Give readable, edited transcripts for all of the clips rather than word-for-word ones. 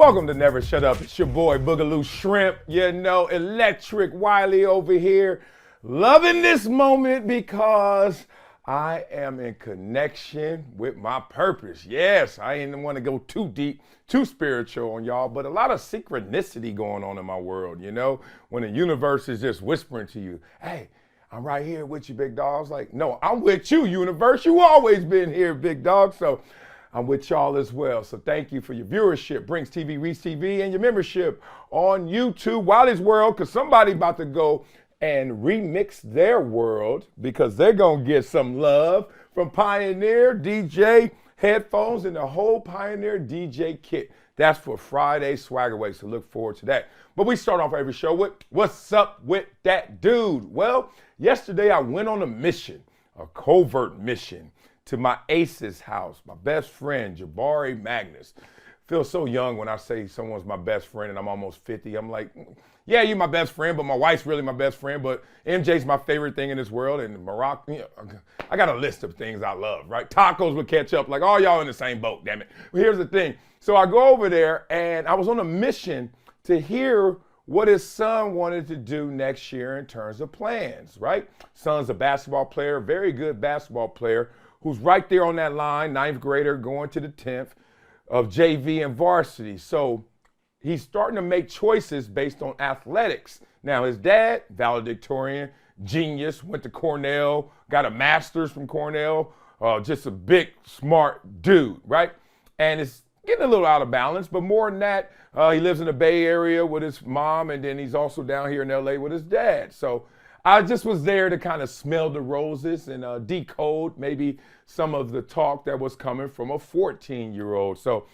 Welcome to Never Shut Up. It's your boy Boogaloo Shrimp, electric Wiley over here. Loving this moment because I am in connection with my purpose. Yes, I didn't want to go too deep, too spiritual on y'all, but a lot of synchronicity going on in my world, when the universe is just whispering to you, hey, I'm right here with you, big dog. I was like, no, I'm with you, universe. You always been here, big dog. So I'm with y'all as well. So thank you for your viewership, Brinks TV, Reese TV, and your membership on YouTube, Wiley's World, because somebody about to go and remix their world because they're going to get some love from Pioneer DJ headphones and the whole Pioneer DJ kit. That's for Friday swagaway, so look forward to that. But we start off every show with, what's up with that dude? Well, yesterday I went on a mission, a covert mission, to my ace's house, my best friend, Jabari Magnus. Feels so young when I say someone's my best friend and I'm almost 50. I'm like, yeah, you're my best friend, but my wife's really my best friend, but MJ's my favorite thing in this world, and Morocco, I got a list of things I love, right? Tacos with ketchup, like all y'all in the same boat, damn it. But here's the thing. So I go over there and I was on a mission to hear what his son wanted to do next year in terms of plans, right? Son's a basketball player, very good basketball player, who's right there on that line, 9th grader going to the 10th of JV and varsity. So he's starting to make choices based on athletics. Now his dad, valedictorian, genius, went to Cornell, got a master's from Cornell, just a big, smart dude, right? And it's getting a little out of balance, but more than that, he lives in the Bay Area with his mom, and then he's also down here in LA with his dad. So I just was there to kind of smell the roses and decode maybe some of the talk that was coming from a 14-year-old. So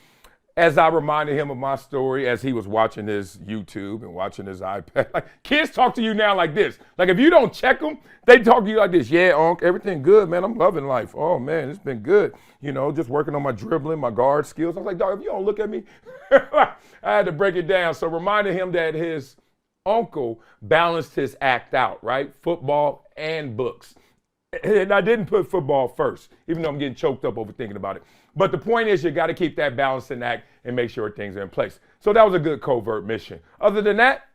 as I reminded him of my story as he was watching his YouTube and watching his iPad, like kids talk to you now like this. Like if you don't check them, they talk to you like this. Yeah, Unc, everything good, man. I'm loving life. Oh, man, it's been good. Just working on my dribbling, my guard skills. I was like, dog, if you don't look at me, I had to break it down. So reminded him that his uncle balanced his act out, right? Football and books. And I didn't put football first, even though I'm getting choked up over thinking about it. But the point is you got to keep that balancing act and make sure things are in place. So that was a good covert mission. Other than that,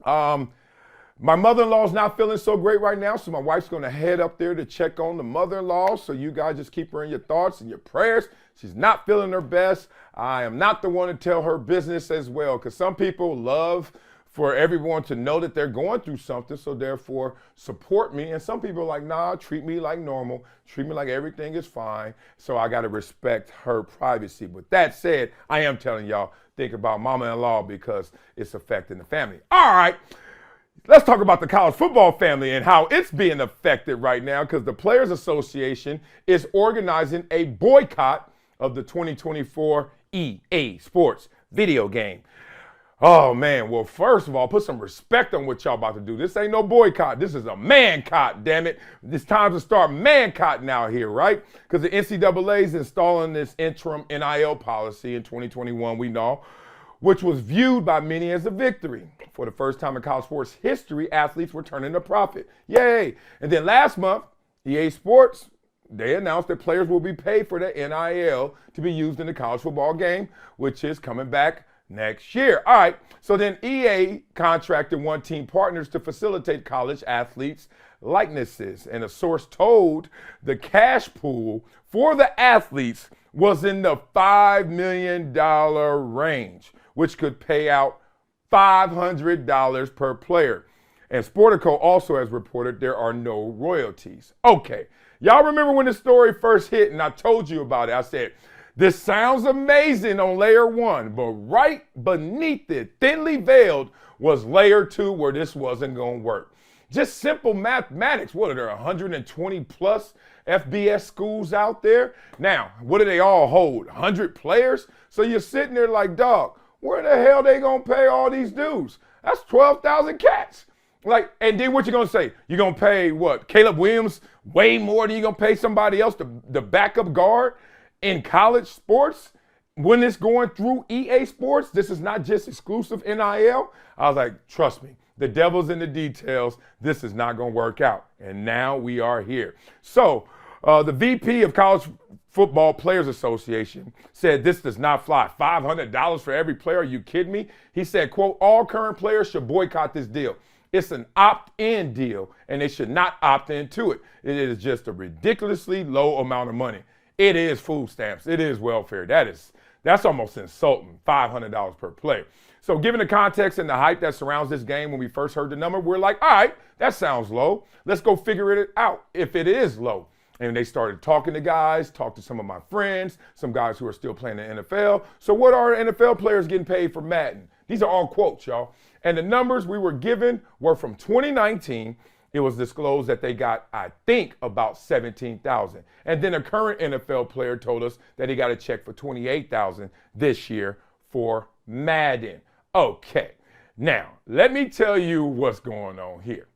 my mother-in-law is not feeling so great right now, so my wife's going to head up there to check on the mother-in-law. So you guys just keep her in your thoughts and your prayers. She's not feeling her best. I am not the one to tell her business as well, because some people love for everyone to know that they're going through something, so therefore support me. And some people are like, nah, treat me like normal, treat me like everything is fine. So I gotta respect her privacy. With that said, I am telling y'all, think about mama-in-law because it's affecting the family. All right, let's talk about the college football family and how it's being affected right now, because the Players Association is organizing a boycott of the 2024 EA Sports video game. Oh, man. Well, first of all, put some respect on what y'all about to do. This ain't no boycott. This is a man-cott, damn it. It's time to start man-cotting out here, right? Because the NCAA is installing this interim NIL policy in 2021, we know, which was viewed by many as a victory. For the first time in college sports history, athletes were turning a profit. Yay. And then last month, EA Sports, they announced that players will be paid for the NIL to be used in the college football game, which is coming back next year. All right, so then EA contracted one team partners to facilitate college athletes' likenesses. And a source told the cash pool for the athletes was in the $5 million range, which could pay out $500 per player. And Sportico also has reported there are no royalties. Okay, y'all remember when the story first hit and I told you about it? I said, this sounds amazing on layer 1, but right beneath it, thinly veiled, was layer 2 where this wasn't going to work. Just simple mathematics. What are there, 120 plus FBS schools out there? Now, what do they all hold? 100 players? So you're sitting there like, dog, where the hell they going to pay all these dues? That's 12,000 cats. Like, and then what you going to say? You're going to pay what? Caleb Williams way more than you're going to pay somebody else, the backup guard? In college sports, when it's going through EA Sports, this is not just exclusive NIL. I was like, trust me, the devil's in the details. This is not going to work out. And now we are here. So the VP of college Football Players Association said this does not fly. $500 for every player? Are you kidding me? He said, quote, all current players should boycott this deal. It's an opt-in deal, and they should not opt into it. It is just a ridiculously low amount of money. It is food stamps. It is welfare. That's almost insulting, $500 per player. So given the context and the hype that surrounds this game when we first heard the number, we're like, all right, that sounds low. Let's go figure it out if it is low. And they started talking to guys, talked to some of my friends, some guys who are still playing the NFL. So what are NFL players getting paid for Madden? These are all quotes, y'all. And the numbers we were given were from 2019. It was disclosed that they got, I think, about $17,000. And then a current NFL player told us that he got a check for $28,000 this year for Madden. Okay, now let me tell you what's going on here.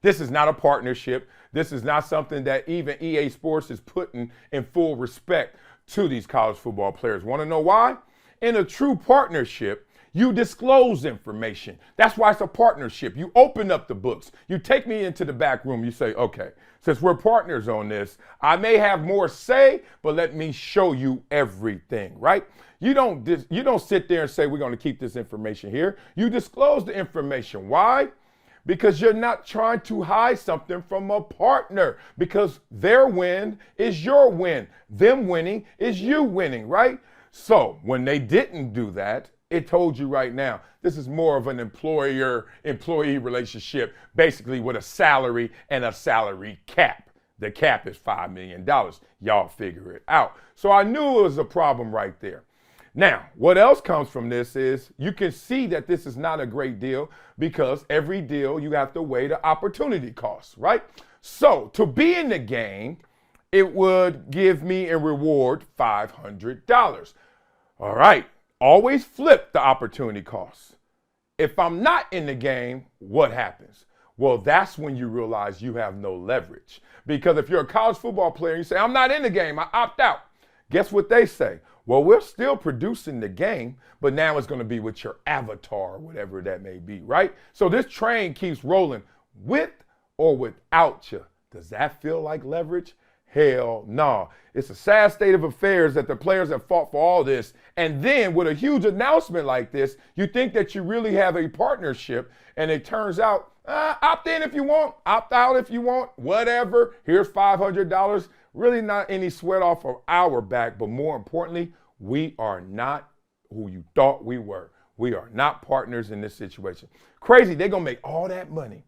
This is not a partnership. This is not something that even EA Sports is putting in full respect to these college football players. Want to know why? In a true partnership, you disclose information. That's why it's a partnership. You open up the books. You take me into the back room. You say, okay, since we're partners on this, I may have more say, but let me show you everything, right? You don't sit there and say, we're going to keep this information here. You disclose the information. Why? Because you're not trying to hide something from a partner, because their win is your win. Them winning is you winning, right? So when they didn't do that, it told you right now, this is more of an employer-employee relationship, basically with a salary and a salary cap. The cap is $5 million. Y'all figure it out. So I knew it was a problem right there. Now, what else comes from this is you can see that this is not a great deal, because every deal you have to weigh the opportunity costs, right? So to be in the game, it would give me a reward $500. All right, always flip the opportunity costs. If I'm not in the game, what happens? Well, that's when you realize you have no leverage. Because if you're a college football player and you say, I'm not in the game, I opt out. Guess what they say? Well, we're still producing the game, but now it's going to be with your avatar, whatever that may be, right? So this train keeps rolling with or without you. Does that feel like leverage? Hell no. It's a sad state of affairs that the players have fought for all this. And then with a huge announcement like this, you think that you really have a partnership, and it turns out, opt in if you want, opt out if you want, whatever. Here's $500. Really not any sweat off of our back, but more importantly, we are not who you thought we were. We are not partners in this situation. Crazy, they're going to make all that money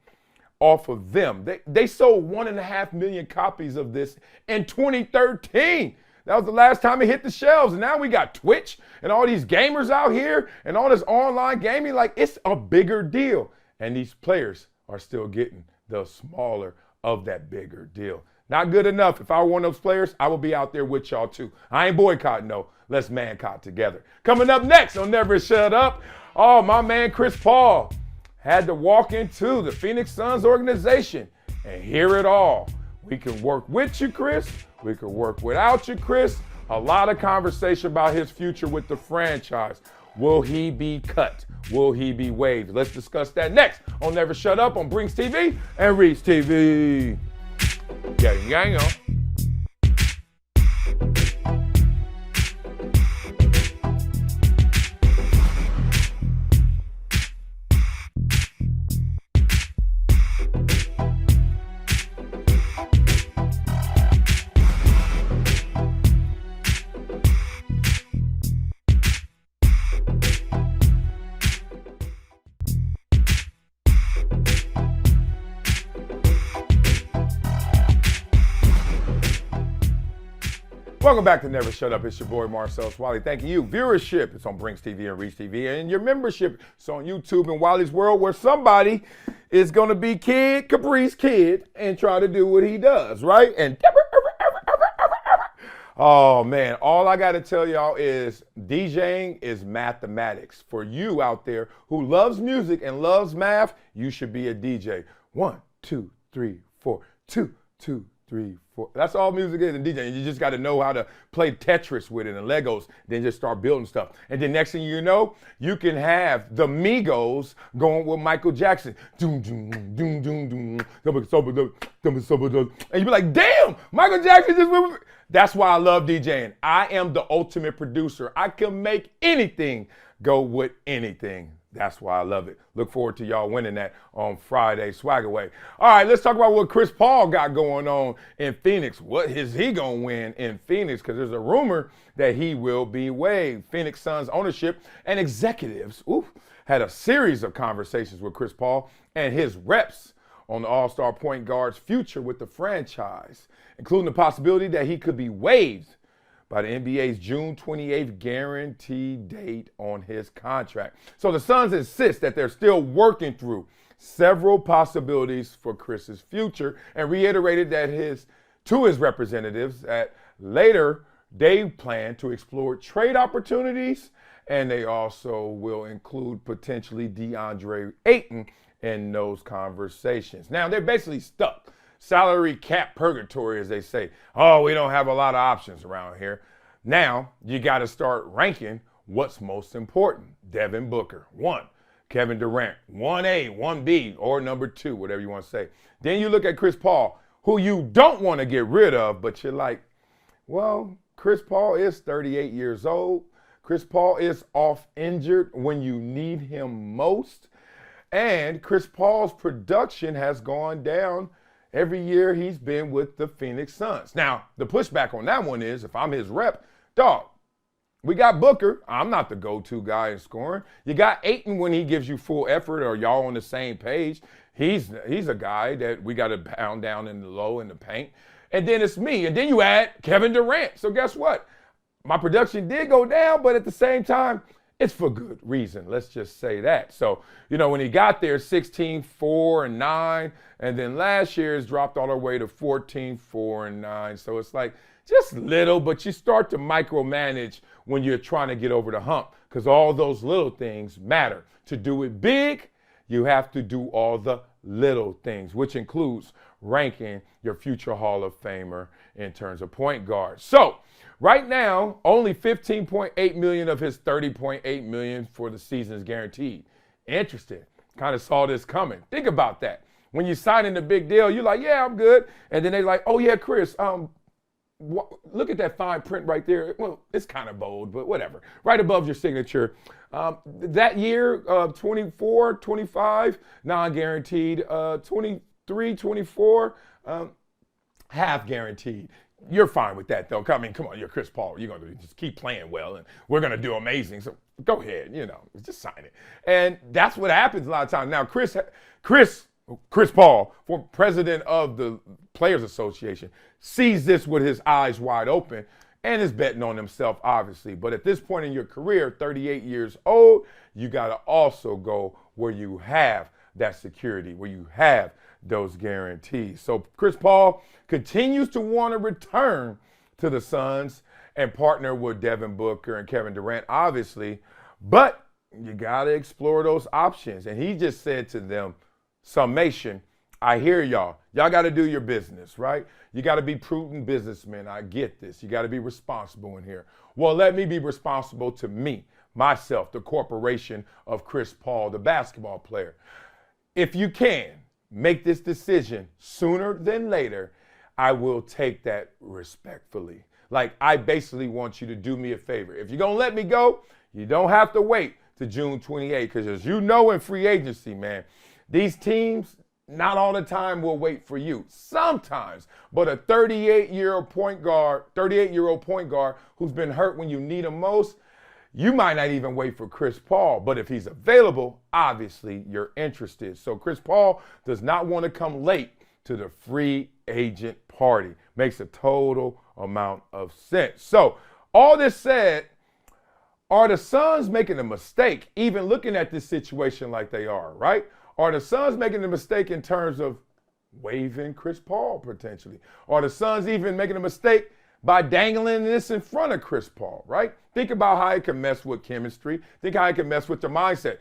off of them. They sold 1.5 million copies of this in 2013. That was the last time it hit the shelves. And now we got Twitch and all these gamers out here and all this online gaming. Like, it's a bigger deal. And these players are still getting the smaller of that bigger deal. Not good enough. If I were one of those players, I would be out there with y'all too. I ain't boycotting, no. Let's man-cot together. Coming up next on Never Shut Up, oh, my man Chris Paul had to walk into the Phoenix Suns organization and hear it all. We can work with you, Chris. We can work without you, Chris. A lot of conversation about his future with the franchise. Will he be cut? Will he be waived? Let's discuss that next on Never Shut Up on Brinks TV and Reach TV. Gang. Welcome back to Never Shut Up. It's your boy Marcellus, Wiley. Thank you. Viewership, it's on Brinks TV and Reach TV. And your membership, it's on YouTube and Wiley's World, where somebody is going to be Kid Caprice Kid and try to do what he does, right? And oh, man, all I got to tell y'all is DJing is mathematics. For you out there who loves music and loves math, you should be a DJ. 1, 2, 3, 4, 2, 2, 3, 4. That's all music is in DJing. You just got to know how to play Tetris with it and Legos, then just start building stuff. And then next thing you know, you can have the Migos going with Michael Jackson. Doom, doom, doom, doom, doom. And you be like, damn, Michael Jackson just... That's why I love DJing. I am the ultimate producer. I can make anything go with anything. That's why I love it. Look forward to y'all winning that on Friday, Swag Away. All right, let's talk about what Chris Paul got going on in Phoenix. What is he going to win in Phoenix? Because there's a rumor that he will be waived. Phoenix Suns ownership and executives had a series of conversations with Chris Paul and his reps on the all-star point guard's future with the franchise, including the possibility that he could be waived by the NBA's June 28th guaranteed date on his contract. So the Suns insist that they're still working through several possibilities for Chris's future and reiterated that to his representatives that later they plan to explore trade opportunities, and they also will include potentially DeAndre Ayton in those conversations. Now, they're basically stuck. Salary cap purgatory, as they say. Oh, we don't have a lot of options around here. Now, you got to start ranking what's most important. Devin Booker, 1. Kevin Durant, 1A, 1B, or number 2, whatever you want to say. Then you look at Chris Paul, who you don't want to get rid of, but you're like, well, Chris Paul is 38 years old. Chris Paul is off injured when you need him most. And Chris Paul's production has gone down every year he's been with the Phoenix Suns. Now, the pushback on that one is, if I'm his rep, dog, we got Booker. I'm not the go-to guy in scoring. You got Ayton when he gives you full effort, or y'all on the same page. He's a guy that we got to pound down in the low in the paint. And then it's me. And then you add Kevin Durant. So guess what? My production did go down, but at the same time, it's for good reason. Let's just say that. So, when he got there, 16, 4, and 9. And then last year it's dropped all the way to 14, 4, and 9. So it's like just little, but you start to micromanage when you're trying to get over the hump, because all those little things matter. To do it big, you have to do all the little things, which includes ranking your future Hall of Famer in terms of point guard. So right now, only $15.8 million of his $30.8 million for the season is guaranteed. Interesting. Kind of saw this coming. Think about that. When you sign in the big deal, you're like, yeah, I'm good. And then they're like, oh yeah, Chris, look at that fine print right there. Well, it's kind of bold, but whatever. Right above your signature. That year, 24, 25, non-guaranteed. 23, 24, half guaranteed. You're fine with that, though. I mean, come on, you're Chris Paul. You're going to just keep playing well, and we're going to do amazing. So go ahead, just sign it. And that's what happens a lot of times. Now, Chris Paul, former president of the Players Association, sees this with his eyes wide open and is betting on himself, obviously. But at this point in your career, 38 years old, you got to also go where you have that security, where you have those guarantees. So Chris Paul continues to want to return to the Suns and partner with Devin Booker and Kevin Durant, obviously, but you got to explore those options. And he just said to them, summation, I hear y'all. Y'all got to do your business, right? You got to be prudent businessmen. I get this. You got to be responsible in here. Well, let me be responsible to me, myself, the corporation of Chris Paul, the basketball player. If you can make this decision sooner than later, I will take that respectfully. Like, I basically want you to do me a favor. If you're going to let me go, you don't have to wait to June 28th, because as you know, in free agency, man, these teams, not all the time will wait for you. Sometimes, but a 38-year-old point guard who's been hurt when you need him most, you might not even wait for Chris Paul. But if he's available, obviously you're interested. So Chris Paul does not want to come late to the free agent party. Makes a total amount of sense. So all this said, are the Suns making a mistake even looking at this situation like they are, right? Are the Suns making a mistake in terms of waiving Chris Paul potentially? Are the Suns even making a mistake by dangling this in front of Chris Paul, right? Think about how it can mess with chemistry. Think how it can mess with your mindset.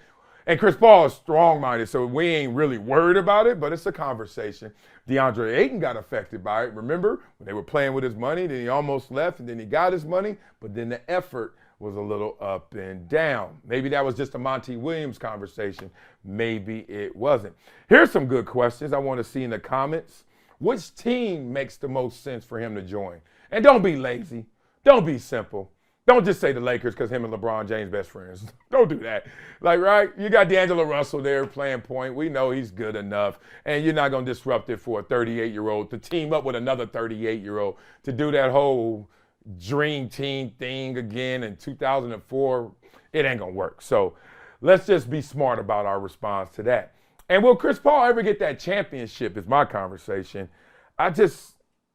And Chris Paul is strong-minded, so we ain't really worried about it, but it's a conversation. DeAndre Ayton got affected by it. Remember when they were playing with his money, then he almost left, and then he got his money, but then the effort was a little up and down. Maybe that was just a Monty Williams conversation. Maybe it wasn't. Here's some good questions I want to see in the comments. Which team makes the most sense for him to join? And don't be lazy. Don't be simple. Don't just say the Lakers because him and LeBron James best friends. Don't do that. Like, right? You got D'Angelo Russell there playing point. We know he's good enough. And you're not going to disrupt it for a 38-year-old to team up with another 38-year-old to do that whole dream team thing again in 2004. It ain't going to work. So let's just be smart about our response to that. And will Chris Paul ever get that championship is my conversation.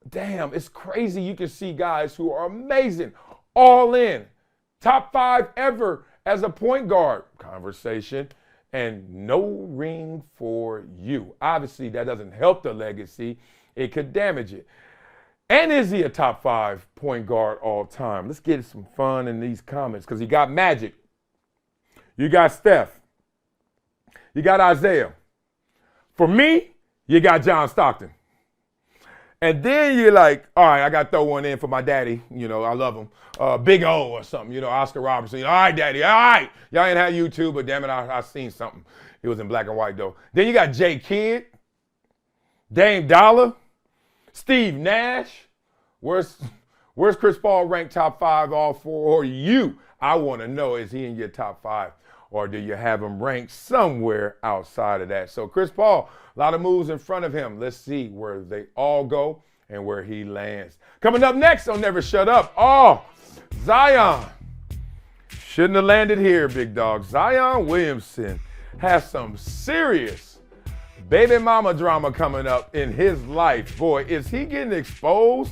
Damn, it's crazy. You can see guys who are amazing, all in, top 5 ever as a point guard conversation, and no ring for you. Obviously, that doesn't help the legacy. It could damage it. And is he a top 5 point guard all time? Let's get some fun in these comments because he got Magic. You got Steph. You got Isaiah. For me, you got John Stockton. And then you're like, all right, I got to throw one in for my daddy. You know, I love him. Big O or something, you know, Oscar Robertson. All right, daddy, all right. Y'all ain't had YouTube, but damn it, I seen something. It was in black and white, though. Then you got Jay Kidd, Dame Dollar, Steve Nash. Where's Chris Paul ranked top 5 all for you? I want to know, is he in your top 5? Or do you have him ranked somewhere outside of that? So Chris Paul, a lot of moves in front of him. Let's see where they all go and where he lands. Coming up next on Never Shut Up. Oh, Zion. Shouldn't have landed here, big dog. Zion Williamson has some serious baby mama drama coming up in his life. Boy, is he getting exposed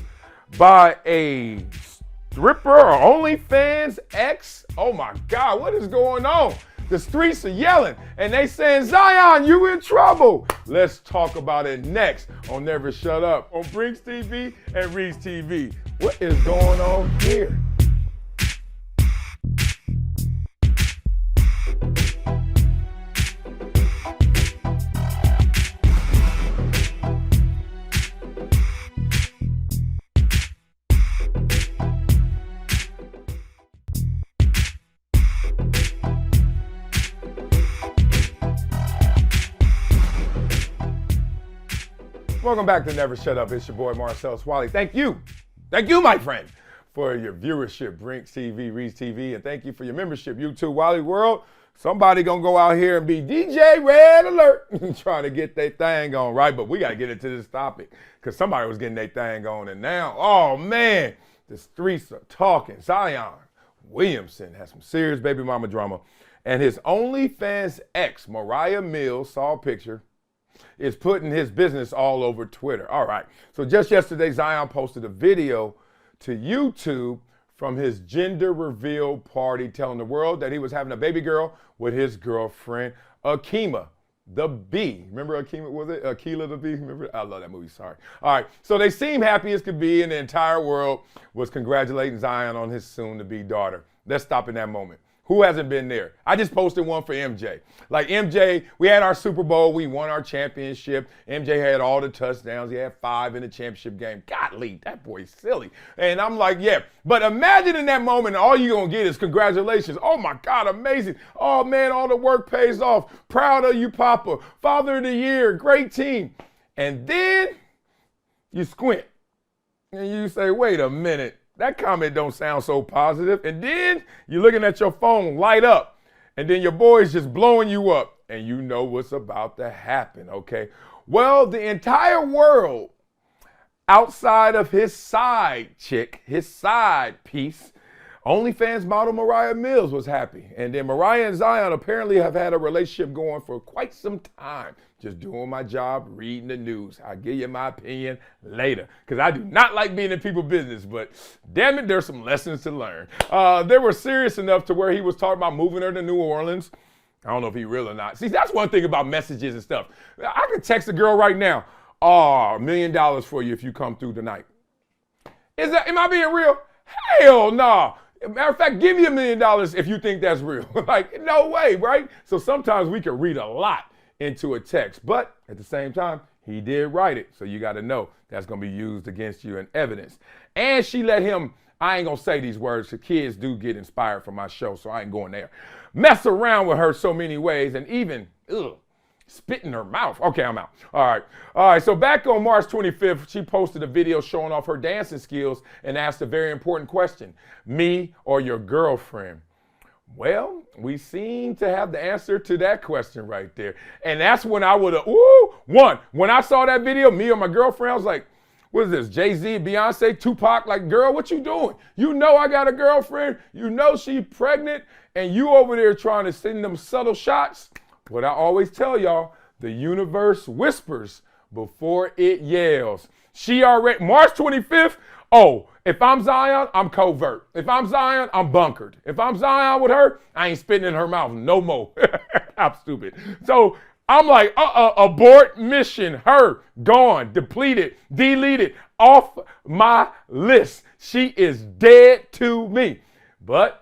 by a stripper or OnlyFans ex? Oh my God, what is going on? The streets are yelling and they saying, Zion, you in trouble. Let's talk about it next on Never Shut Up on Brinks TV and Reese TV. What is going on here? Welcome back to Never Shut Up. It's your boy, Marcellus Wiley. Thank you, my friend, for your viewership, Brinks TV, Reese TV, and thank you for your membership, YouTube, Wiley World. Somebody gonna go out here and be DJ Red Alert trying to get their thing on, right? But we gotta get into this topic because somebody was getting their thing on, and now, oh man, the streets are talking. Zion Williamson has some serious baby mama drama, and his OnlyFans ex, Mariah Mills, saw a picture, is putting his business all over Twitter. All right, so just yesterday, Zion posted a video to YouTube from his gender reveal party, telling the world that he was having a baby girl with his girlfriend, Akima the Bee. Remember Akima, was it? Akila the Bee? Remember? I love that movie, sorry. All right, so they seem happy as could be, and the entire world was congratulating Zion on his soon-to-be daughter. Let's stop in that moment. Who hasn't been there? I just posted one for MJ. Like MJ, we had our Super Bowl, we won our championship. MJ had all the touchdowns. He had 5 in the championship game. Golly, that boy's silly. And I'm like, yeah. But imagine in that moment, all you're going to get is congratulations. Oh my God, amazing. Oh man, all the work pays off. Proud of you, Papa. Father of the year, great team. And then you squint and you say, wait a minute. That comment don't sound so positive. And then you're looking at your phone light up. And then your boy's just blowing you up. And you know what's about to happen, okay? Well, the entire world, outside of his side chick, his side piece, OnlyFans model Mariah Mills was happy. And then Mariah and Zion apparently have had a relationship going for quite some time. Just doing my job, reading the news. I'll give you my opinion later. Because I do not like being in people's business, but damn it, there's some lessons to learn. They were serious enough to where he was talking about moving her to New Orleans. I don't know if he real or not. See, that's one thing about messages and stuff. I could text a girl right now, oh, $1 million for you if you come through tonight. Am I being real? Hell no. Matter of fact, give me $1 million if you think that's real. Like, no way, right? So sometimes we can read a lot into a text, but at the same time, he did write it. So you got to know that's going to be used against you in evidence. And she let him, I ain't going to say these words because kids do get inspired from my show, so I ain't going there. Mess around with her so many ways and even, spit in her mouth. Okay, I'm out. All right. So back on March 25th, she posted a video showing off her dancing skills and asked a very important question. Me or your girlfriend? Well, we seem to have the answer to that question right there. And that's when I would have, when I saw that video, me or my girlfriend, I was like, what is this, Jay-Z, Beyonce, Tupac? Like, girl, what you doing? You know I got a girlfriend. You know she pregnant. And you over there trying to send them subtle shots. What I always tell y'all, the universe whispers before it yells. She already, March 25th, if I'm Zion, I'm covert. If I'm Zion, I'm bunkered. If I'm Zion with her, I ain't spitting in her mouth no more. I'm stupid. So I'm like, abort mission. Her, gone, depleted, deleted, off my list. She is dead to me. But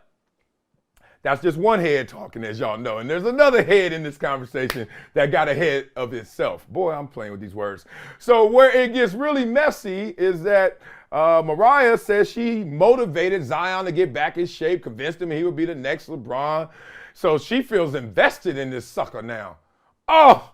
that's just one head talking, as y'all know. And there's another head in this conversation that got ahead of itself. Boy, I'm playing with these words. So where it gets really messy is that Mariah says she motivated Zion to get back in shape, convinced him he would be the next LeBron. So she feels invested in this sucker now. Oh,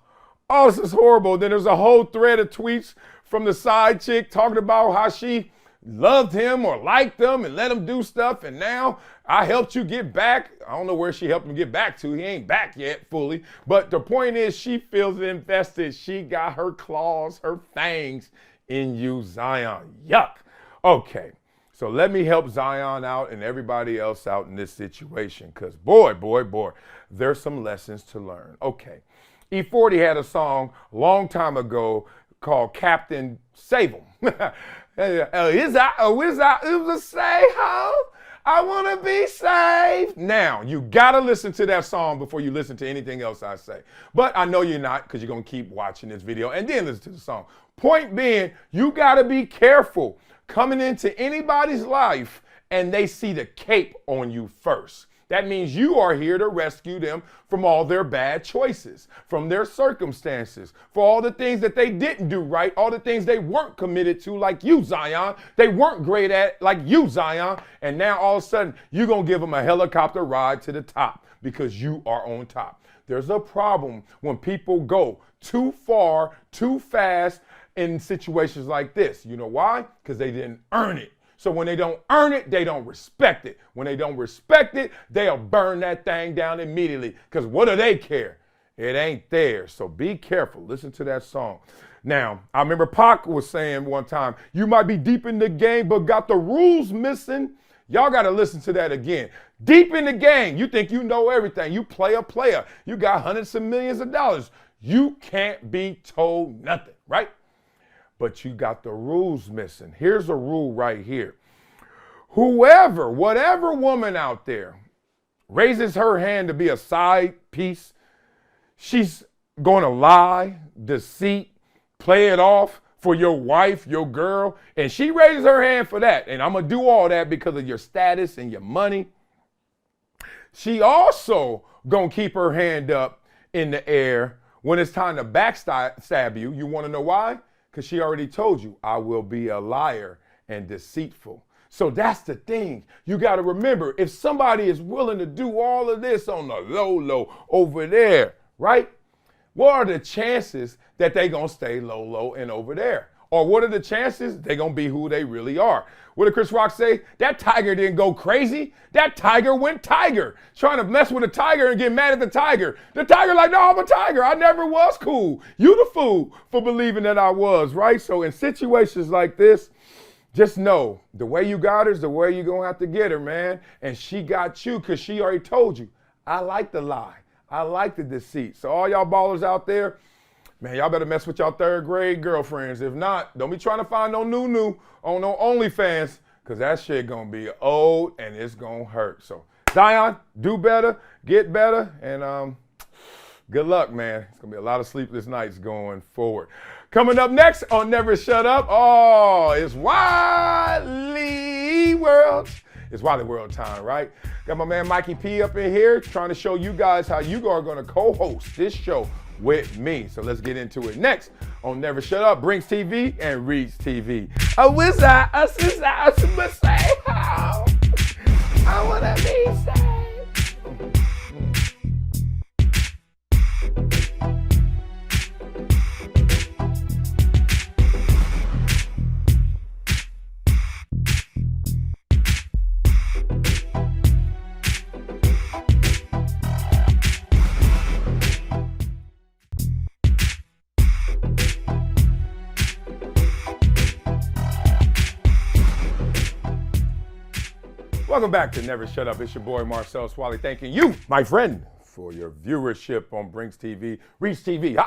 this is horrible. Then there's a whole thread of tweets from the side chick talking about how she loved him or liked him and let him do stuff. And now I helped you get back. I don't know where she helped him get back to. He ain't back yet fully. But the point is she feels invested. She got her claws, her fangs in you, Zion. Yuck. Okay. So let me help Zion out and everybody else out in this situation. Because boy, there's some lessons to learn. Okay. E40 had a song a long time ago called Captain Save 'Em. Is a say ho? I want to be saved. Now, you got to listen to that song before you listen to anything else I say. But I know you're not because you're going to keep watching this video and then listen to the song. Point being, you got to be careful coming into anybody's life and they see the cape on you first. That means you are here to rescue them from all their bad choices, from their circumstances, for all the things that they didn't do right, all the things they weren't committed to like you, Zion. They weren't great at like you, Zion. And now all of a sudden, you're going to give them a helicopter ride to the top because you are on top. There's a problem when people go too far, too fast in situations like this. You know why? Because they didn't earn it. So when they don't earn it, they don't respect it. When they don't respect it, they'll burn that thing down immediately. Because what do they care? It ain't theirs. So be careful. Listen to that song. Now, I remember Pac was saying one time, you might be deep in the game, but got the rules missing. Y'all got to listen to that again. Deep in the game, you think you know everything. You play a player. You got hundreds of millions of dollars. You can't be told nothing, right? But you got the rules missing. Here's a rule right here. Whatever woman out there raises her hand to be a side piece, she's going to lie, deceit, play it off for your wife, your girl, and she raises her hand for that. And I'm going to do all that because of your status and your money. She also going to keep her hand up in the air when it's time to backstab you. You want to know why? Because she already told you, I will be a liar and deceitful. So that's the thing. You got to remember, if somebody is willing to do all of this on the low over there, right? What are the chances that they going to stay low and over there? Or what are the chances they going to be who they really are? What did Chris Rock say? That tiger didn't go crazy. That tiger went tiger. Trying to mess with a tiger and get mad at the tiger. The tiger like, no, I'm a tiger. I never was cool. You the fool for believing that I was, right? So in situations like this, just know the way you got her is the way you're going to have to get her, man. And she got you because she already told you, I like the lie. I like the deceit. So all y'all ballers out there, man, y'all better mess with y'all third grade girlfriends. If not, don't be trying to find no new on no OnlyFans because that shit going to be old and it's going to hurt. So Zion, do better, get better, and good luck, man. It's going to be a lot of sleepless nights going forward. Coming up next on Never Shut Up, it's Wiley World. It's Wiley World time, right? Got my man Mikey P up in here trying to show you guys how you are going to co-host this show with me. So let's get into it next on Never Shut Up, Brings TV and Reads TV. I wish I say how I want to be saved. Welcome back to Never Shut Up. It's your boy Marcellus Wiley, thanking you, my friend, for your viewership on Brinks TV, Reach TV,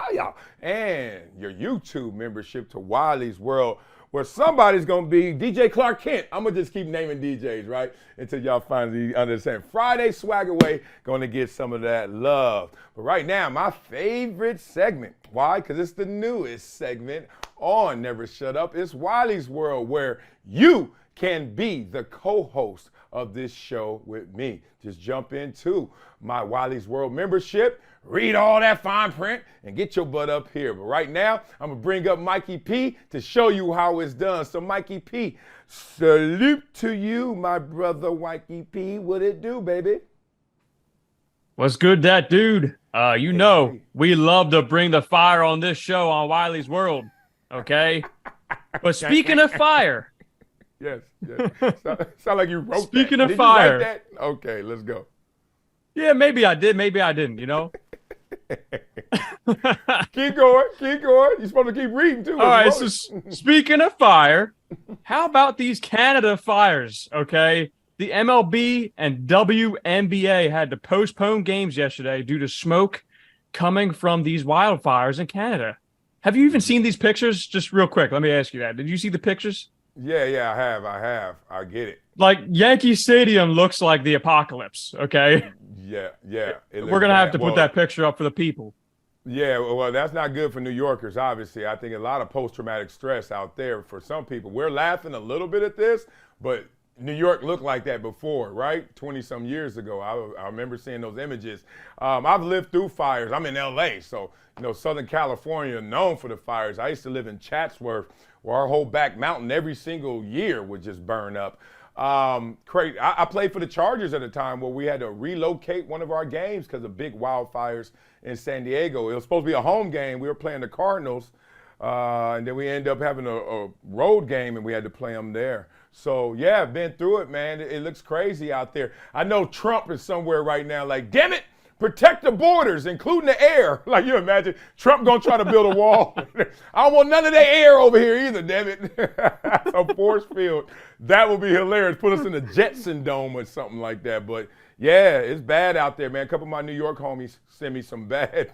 and your YouTube membership to Wiley's World, where somebody's gonna be DJ Clark Kent. I'm gonna just keep naming DJs, right? Until y'all finally understand. Friday Swag Away, gonna get some of that love. But right now, my favorite segment. Why? Because it's the newest segment on Never Shut Up. It's Wiley's World, where you can be the co-host of this show with me. Just jump into my Wiley's World membership, read all that fine print, and get your butt up here. But right now, I'm gonna bring up Mikey P to show you how it's done. So Mikey P, salute to you, my brother Mikey P. What it do, baby? What's good, Dat Dude? You know, we love to bring the fire on this show on Wiley's World, okay? But speaking of fire, yes. Sound like you wrote Speaking that. of fire. You write that? Okay, let's go. Yeah, maybe I did, maybe I didn't, you know? Keep going. You're supposed to keep reading, too. All right, so speaking of fire, how about these Canada fires, okay? The MLB and WNBA had to postpone games yesterday due to smoke coming from these wildfires in Canada. Have you even seen these pictures? Just real quick, let me ask you that. Did you see the pictures? Yeah, I have. I get it. Like, Yankee Stadium looks like the apocalypse, okay? Yeah. We're going to have to put that picture up for the people. Yeah, well, that's not good for New Yorkers, obviously. I think a lot of post-traumatic stress out there for some people. We're laughing a little bit at this, but New York looked like that before, right? 20-some years ago. I remember seeing those images. I've lived through fires. I'm in L.A., so, Southern California, known for the fires. I used to live in Chatsworth, where our whole back mountain every single year would just burn up. Crazy. I played for the Chargers at a time where we had to relocate one of our games because of big wildfires in San Diego. It was supposed to be a home game. We were playing the Cardinals, and then we ended up having a road game, and we had to play them there. So, yeah, I've been through it, man. It looks crazy out there. I know Trump is somewhere right now like, damn it, protect the borders, including the air. Like, you imagine Trump gonna try to build a wall. I don't want none of that air over here either, damn it. A force field. That would be hilarious. Put us in the Jetson Dome or something like that. But, yeah, it's bad out there, man. A couple of my New York homies sent me some bad.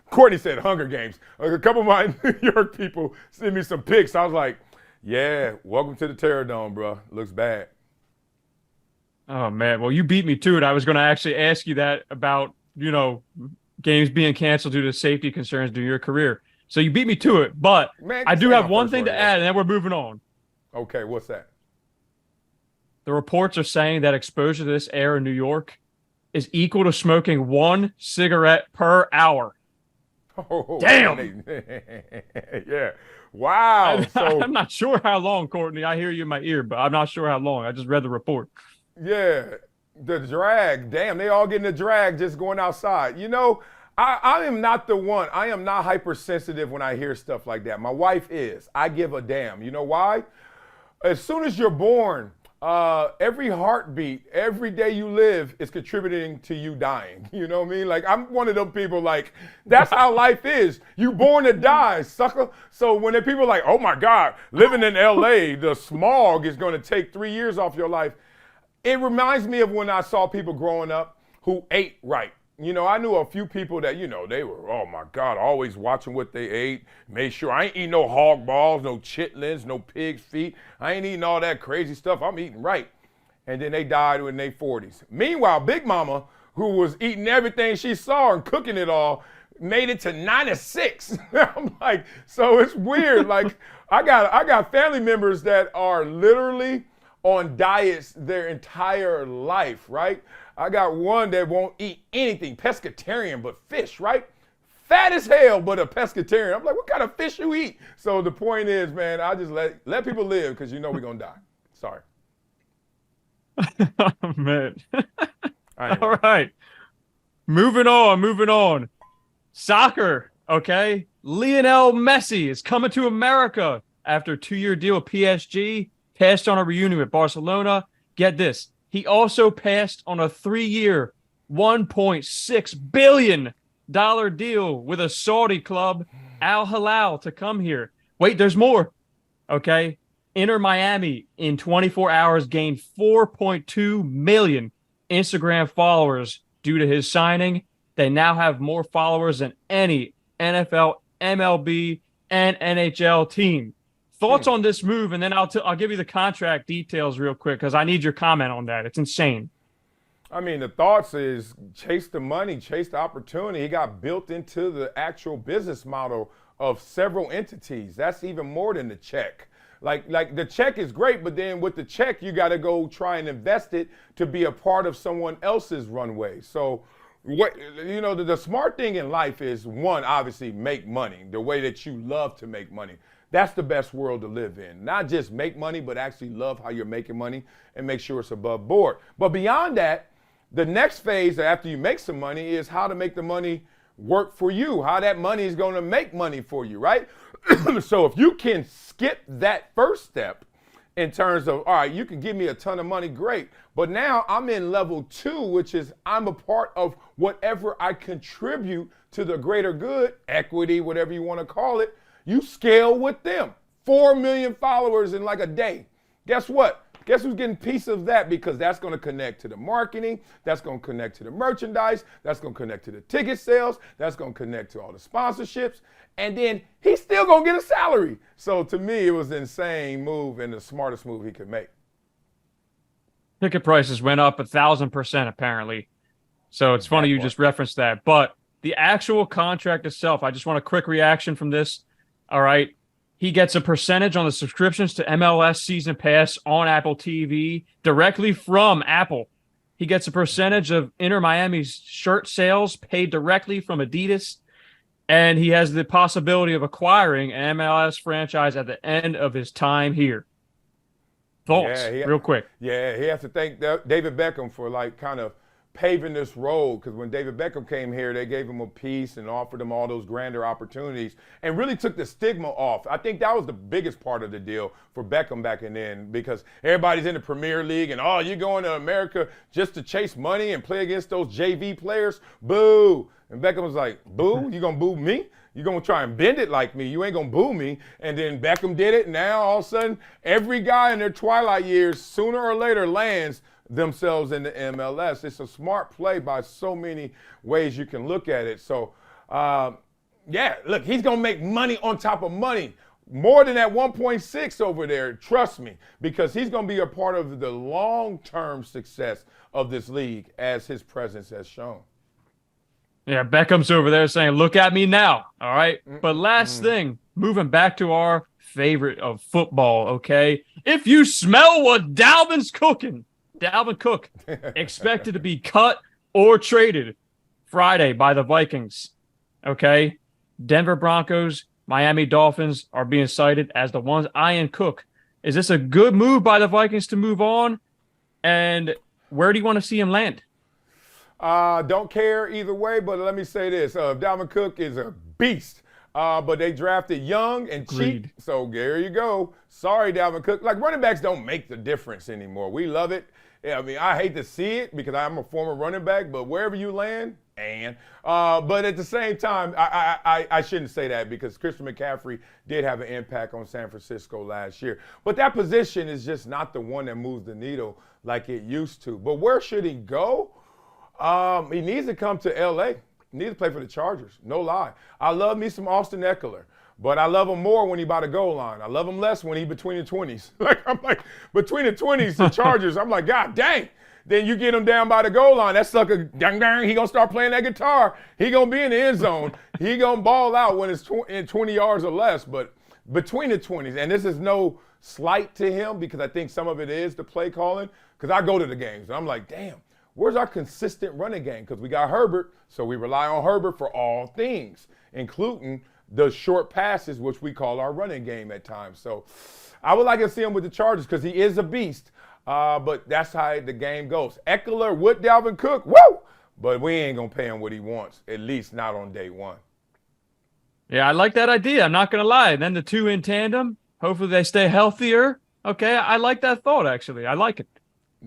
Courtney said Hunger Games. A couple of my New York people sent me some pics. I was like, yeah, welcome to the Terror Dome, bro. Looks bad. Oh, man. Well, you beat me to it. I was going to actually ask you that about, games being canceled due to safety concerns during your career. So you beat me to it. But man, I do have one thing to add, and then we're moving on. Okay, what's that? The reports are saying that exposure to this air in New York is equal to smoking 1 cigarette per hour. Oh, damn. Yeah. Wow. I'm not sure how long, Courtney. I hear you in my ear, but I'm not sure how long. I just read the report. Yeah. The drag. Damn, they all getting the drag just going outside. I am not the one. I am not hypersensitive when I hear stuff like that. My wife is. I give a damn. You know why? As soon as you're born, every heartbeat, every day you live is contributing to you dying. You know what I mean? Like, I'm one of them people, like, that's how life is. You born to die, sucker. So when people are like, oh my God, living in LA, the smog is going to take 3 years off your life. It reminds me of when I saw people growing up who ate right. I knew a few people that, they were, oh my God, always watching what they ate. Made sure I ain't eating no hog balls, no chitlins, no pig's feet. I ain't eating all that crazy stuff. I'm eating right. And then they died in their 40s. Meanwhile, Big Mama, who was eating everything she saw and cooking it all, made it to 96. I'm like, so it's weird. Like, I got family members that are literally on diets their entire life, right? I got one that won't eat anything, pescatarian, but fish, right? Fat as hell, but a pescatarian. I'm like, what kind of fish you eat? So the point is, man, I just let people live because you know we're going to die. Sorry. Oh, man. All right. Moving on. Soccer, okay? Lionel Messi is coming to America after a 2-year deal with PSG, passed on a reunion with Barcelona. Get this. He also passed on a 3-year, $1.6 billion deal with a Saudi club, Al Hilal, to come here. Wait, there's more. Okay. Inter Miami in 24 hours gained 4.2 million Instagram followers due to his signing. They now have more followers than any NFL, MLB, and NHL team. Thoughts on this move, and then I'll give you the contract details real quick because I need your comment on that. It's insane. I mean, the thoughts is chase the money, chase the opportunity. He got built into the actual business model of several entities. That's even more than the check. Like the check is great, but then with the check, you got to go try and invest it to be a part of someone else's runway. So the smart thing in life is, one, obviously make money the way that you love to make money. That's the best world to live in. Not just make money, but actually love how you're making money and make sure it's above board. But beyond that, the next phase after you make some money is how to make the money work for you, how that money is going to make money for you, right? So if you can skip that first step in terms of, all right, you can give me a ton of money, great. But now I'm in level 2, which is I'm a part of whatever I contribute to the greater good, equity, whatever you want to call it. You scale with them. 4 million followers in like a day. Guess what? Guess who's getting a piece of that? Because that's going to connect to the marketing. That's going to connect to the merchandise. That's going to connect to the ticket sales. That's going to connect to all the sponsorships. And then he's still going to get a salary. So to me, it was an insane move and the smartest move he could make. Ticket prices went up 1,000% apparently. So it's funny you just referenced that. But the actual contract itself, I just want a quick reaction from this. All right. He gets a percentage on the subscriptions to MLS Season Pass on Apple TV directly from Apple. He gets a percentage of Inter Miami's shirt sales paid directly from Adidas. And he has the possibility of acquiring an MLS franchise at the end of his time here. Thoughts, real quick. Yeah, he has to thank David Beckham for kind of paving this road, because when David Beckham came here, they gave him a piece and offered him all those grander opportunities and really took the stigma off. I think that was the biggest part of the deal for Beckham back then, because everybody's in the Premier League and, oh, you're going to America just to chase money and play against those JV players? Boo. And Beckham was like, boo? You going to boo me? You're going to try and bend it like me. You ain't going to boo me. And then Beckham did it. And now all of a sudden, every guy in their twilight years, sooner or later, lands themselves in the MLS. It's a smart play by so many ways you can look at it. So, look, he's going to make money on top of money. More than that 1.6 over there, trust me, because he's going to be a part of the long-term success of this league as his presence has shown. Yeah, Beckham's over there saying, look at me now, all right? But last thing, moving back to our favorite of football, okay? If you smell what Dalvin's cooking, Dalvin Cook expected to be cut or traded Friday by the Vikings, okay? Denver Broncos, Miami Dolphins are being cited as the ones eyeing Cook. Is this a good move by the Vikings to move on? And where do you want to see him land? Don't care either way, but let me say this. Dalvin Cook is a beast, but they drafted young and cheap. So there you go. Sorry, Dalvin Cook. Like, running backs don't make the difference anymore. We love it. Yeah, I mean, I hate to see it because I'm a former running back, but wherever you land, but at the same time, I shouldn't say that because Christian McCaffrey did have an impact on San Francisco last year. But that position is just not the one that moves the needle like it used to. But where should he go? He needs to come to L.A. He needs to play for the Chargers, no lie. I love me some Austin Eckler, but I love him more when he by the goal line. I love him less when he between the 20s. I'm like, between the 20s, the Chargers, I'm like, God dang. Then you get him down by the goal line. That sucker, dang, he going to start playing that guitar. He going to be in the end zone. He going to ball out when it's in 20 yards or less. But between the 20s. And this is no slight to him because I think some of it is the play calling. Because I go to the games and I'm like, damn, where's our consistent running game? Because we got Herbert, so we rely on Herbert for all things, including the short passes, which we call our running game at times. So I would like to see him with the Chargers because he is a beast. But that's how the game goes. Eckler with Dalvin Cook, woo! But we ain't going to pay him what he wants, at least not on day one. Yeah, I like that idea. I'm not going to lie. And then the two in tandem, hopefully they stay healthier. Okay, I like that thought, actually. I like it.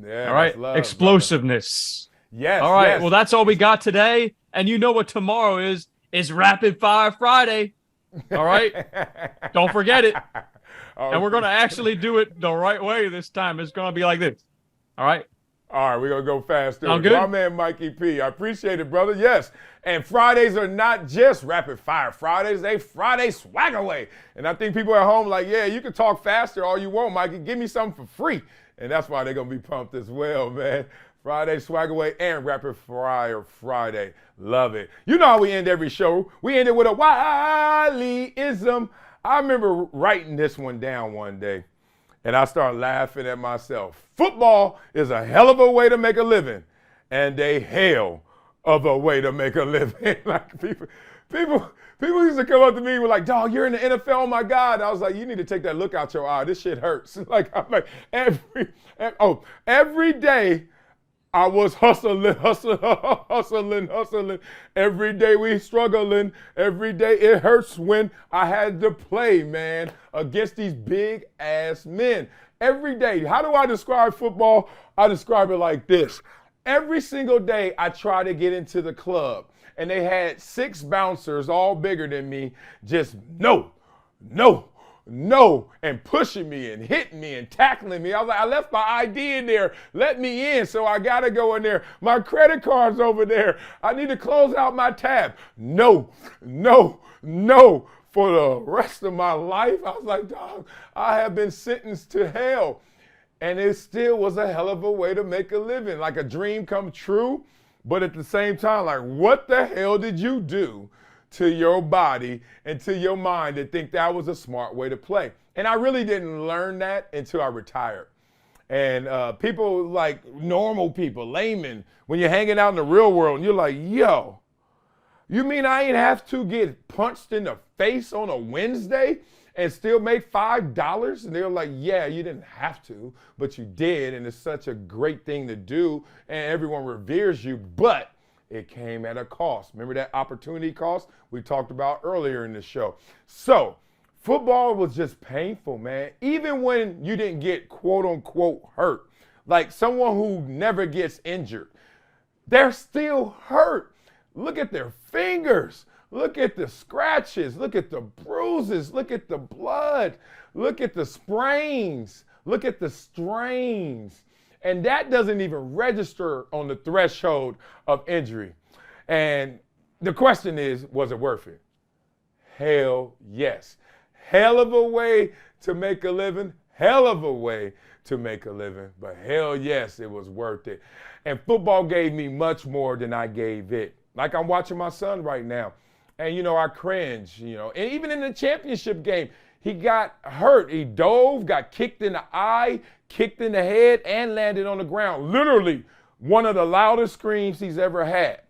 Yeah, all right, love, explosiveness. Brother. Yes, all right, yes. Well, that's all we got today. And you know what tomorrow is Rapid Fire Friday. All right? Don't forget it. And we're going to actually do it the right way this time. It's going to be like this. All right? All right, we're going to go fast. Sound good? My man, Mikey P. I appreciate it, brother. Yes. And Fridays are not just Rapid Fire Fridays. They Friday swag away. And I think people at home like, yeah, you can talk faster all you want, Mikey. Give me something for free. And that's why they're going to be pumped as well, man. Friday swag away and Rapid Fire Friday. Love it. You know how we end every show. We end it with a Wileyism. I remember writing this one down one day, and I started laughing at myself. Football is a hell of a way to make a living, and a hell of a way to make a living. Like people used to come up to me and were like, dog, you're in the NFL, oh my God. I was like, you need to take that look out your eye. This shit hurts. I'm like, every day I was hustling. Every day we struggling. Every day it hurts when I had to play, man, against these big ass men. Every day. How do I describe football? I describe it like this. Every single day I try to get into the club and they had 6 bouncers all bigger than me, just no, and pushing me and hitting me and tackling me. I was like, I left my ID in there. Let me in, so I got to go in there. My credit card's over there. I need to close out my tab. No. For the rest of my life, I was like, dog, I have been sentenced to hell. And it still was a hell of a way to make a living, like a dream come true. But at the same time, like, what the hell did you do to your body and to your mind to think that was a smart way to play? And I really didn't learn that until I retired. And people like normal people, laymen, when you're hanging out in the real world and you're like, yo, you mean I ain't have to get punched in the face on a Wednesday and still make $5? And they're like, yeah, you didn't have to, but you did. And it's such a great thing to do. And everyone reveres you, but it came at a cost. Remember that opportunity cost we talked about earlier in the show? So football was just painful, man. Even when you didn't get quote unquote hurt, like someone who never gets injured, they're still hurt. Look at their fingers. Look at the scratches. Look at the bruises. Look at the blood. Look at the sprains. Look at the strains. And that doesn't even register on the threshold of injury. And the question is, was it worth it? Hell yes. Hell of a way to make a living. Hell of a way to make a living. But hell yes, it was worth it. And football gave me much more than I gave it. Like I'm watching my son right now. And, you know, I cringe, you know. And even in the championship game, he got hurt. He dove, got kicked in the eye, kicked in the head, and landed on the ground. Literally one of the loudest screams he's ever had.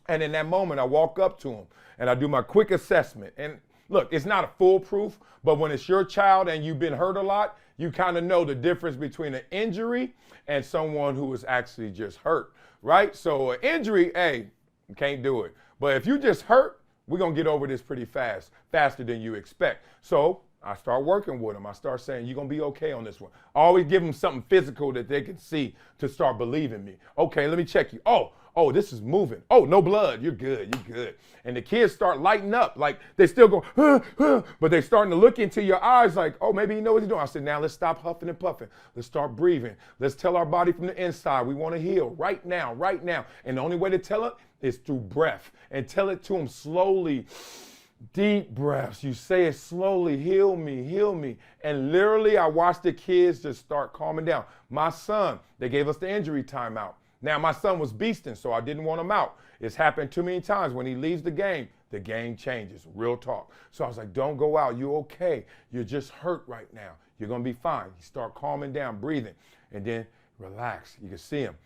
And in that moment, I walk up to him and I do my quick assessment. And look, it's not a foolproof, but when it's your child and you've been hurt a lot, you kind of know the difference between an injury and someone who is actually just hurt, right? So an injury, hey, you can't do it. But if you just hurt, we're going to get over this pretty fast, faster than you expect. So I start working with them. I start saying, you're going to be okay on this one. I always give them something physical that they can see to start believing me. Okay, let me check you. Oh, this is moving. Oh, no blood. You're good. You're good. And the kids start lighting up. Like they still go, but they're starting to look into your eyes like, oh, maybe you know what he's doing. I said, now let's stop huffing and puffing. Let's start breathing. Let's tell our body from the inside, we want to heal right now. And the only way to tell it is through breath. And tell it to them slowly. Deep breaths. You say it slowly. Heal me, heal me. And literally, I watched the kids just start calming down. My son, they gave us the injury timeout. Now, my son was beasting, so I didn't want him out. It's happened too many times. When he leaves the game, the game changes. Real talk. So I was like, don't go out. You okay? You're just hurt right now. You're going to be fine. You start calming down, breathing, and then relax. You can see him.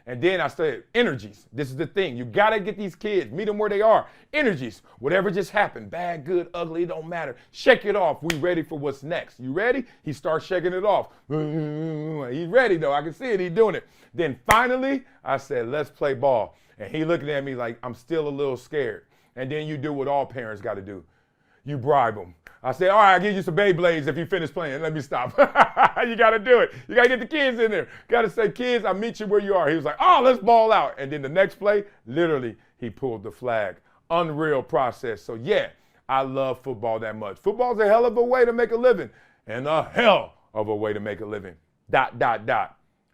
And then I said, energies. This is the thing. You got to get these kids, meet them where they are. Energies. Whatever just happened, bad, good, ugly, it don't matter. Shake it off. We ready for what's next. You ready? He starts shaking it off. He's ready, though. I can see it. He's doing it. Then finally, I said, let's play ball. And he looking at me like, I'm still a little scared. And then you do what all parents got to do. You bribe them. I said, all right, I'll give you some Beyblades if you finish playing. Let me stop. You got to do it. You got to get the kids in there. Got to say, kids, I'll meet you where you are. He was like, oh, let's ball out. And then the next play, literally, he pulled the flag. Unreal process. So, yeah, I love football that much. Football's a hell of a way to make a living. And a hell of a way to make a living. ...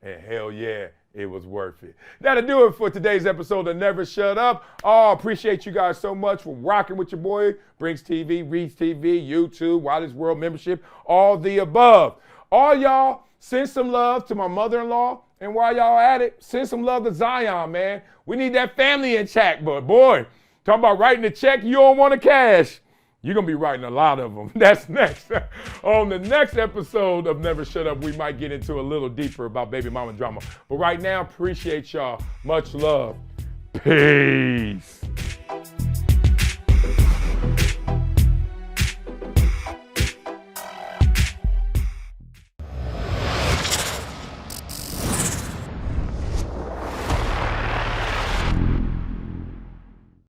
And hell yeah, it was worth it. That'll do it for today's episode of Never Shut Up. Oh, appreciate you guys so much for rocking with your boy. Brings TV, Reads TV, YouTube, Wiley's World membership, all the above. All y'all, send some love to my mother-in-law. And while y'all at it, send some love to Zion, man. We need that family in check, but boy, talking about writing a check you don't want to cash. You're going to be writing a lot of them. That's next. On the next episode of Never Shut Up, we might get into a little deeper about baby mama drama. But right now, appreciate y'all. Much love. Peace.